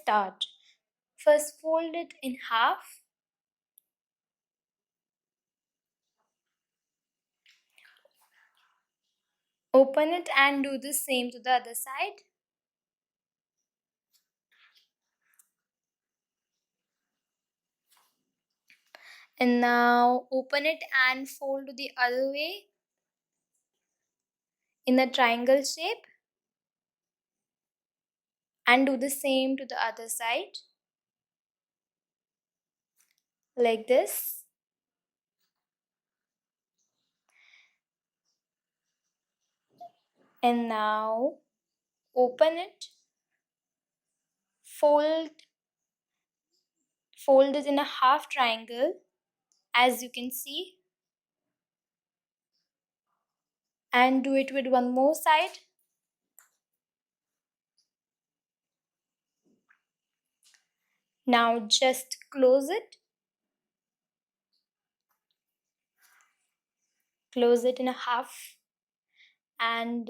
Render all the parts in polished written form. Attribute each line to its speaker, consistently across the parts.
Speaker 1: start. First fold it in half. Open it and do the same to the other side. And now open it and fold the other way in the triangle shape. And do the same to the other side. Like this. And now open it. Fold it in a half triangle, as you can see. And do it with one more side. Now just close it. Close it in a half and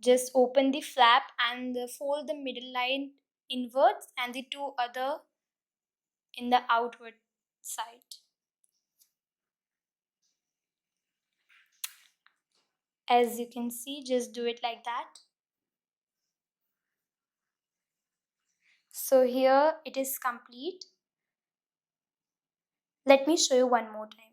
Speaker 1: just open the flap and fold the middle line inwards and the two other in the outward side. As you can see, just do it like that. So here it is complete. Let me show you one more time.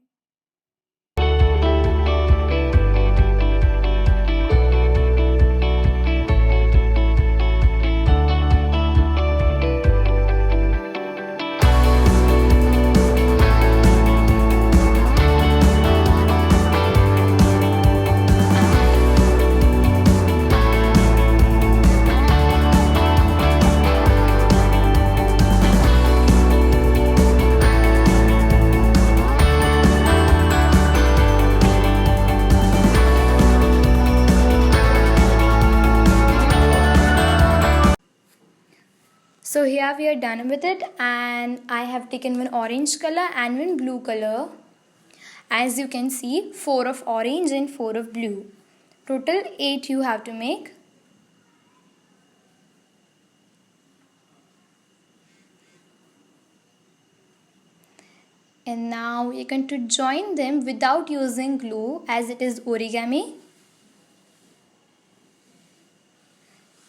Speaker 1: So here we are done with it, and I have taken one orange color and one blue color. As you can see, 4 of orange and 4 of blue. Total 8 you have to make. And now you're going to join them without using glue, as it is origami.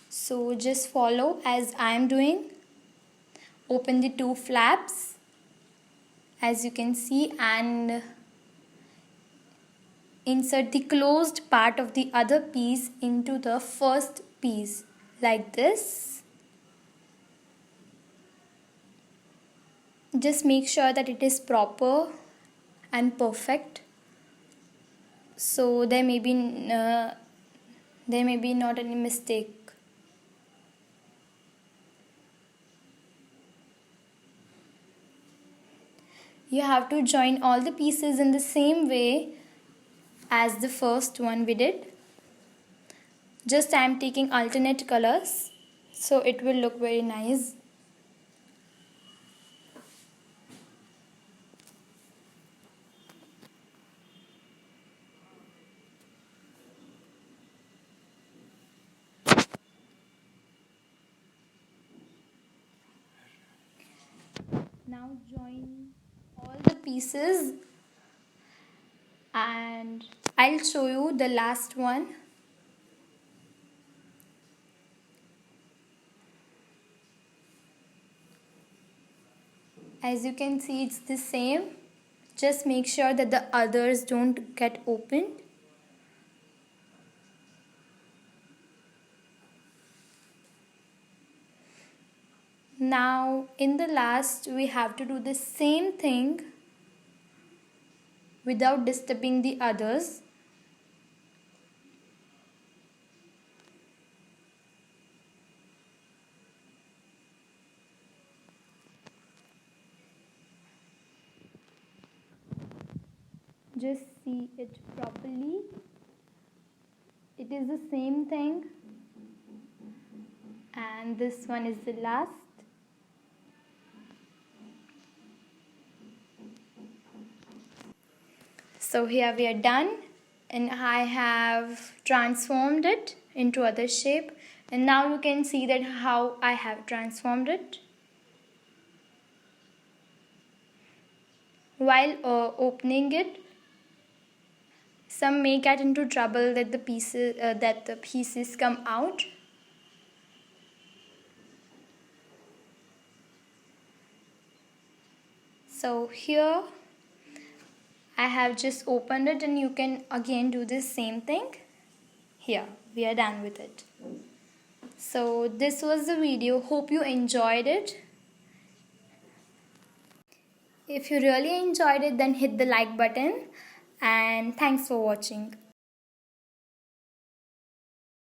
Speaker 1: So just follow as I am doing. Open the two flaps, as you can see, and insert the closed part of the other piece into the first piece, like this. Just make sure that it is proper and perfect. So there may be not any mistake. You have to join all the pieces in the same way as the first one we did. Just I am taking alternate colors, so it will look very nice. Now join all the pieces and I'll show you the last one. As you can see, it's the same. Just make sure that the others don't get opened. Now in the last we have to do the same thing without disturbing the others. Just see it properly. It is the same thing, and this one is the last. So here we are done, and I have transformed it into other shape. And now you can see that how I have transformed it. While opening it, some may get into trouble that the pieces come out. So here I have just opened it, and you can again do the same thing. Here we are done with it. So this was the video. Hope you enjoyed it. If you really enjoyed it, then hit the like button, and thanks for watching.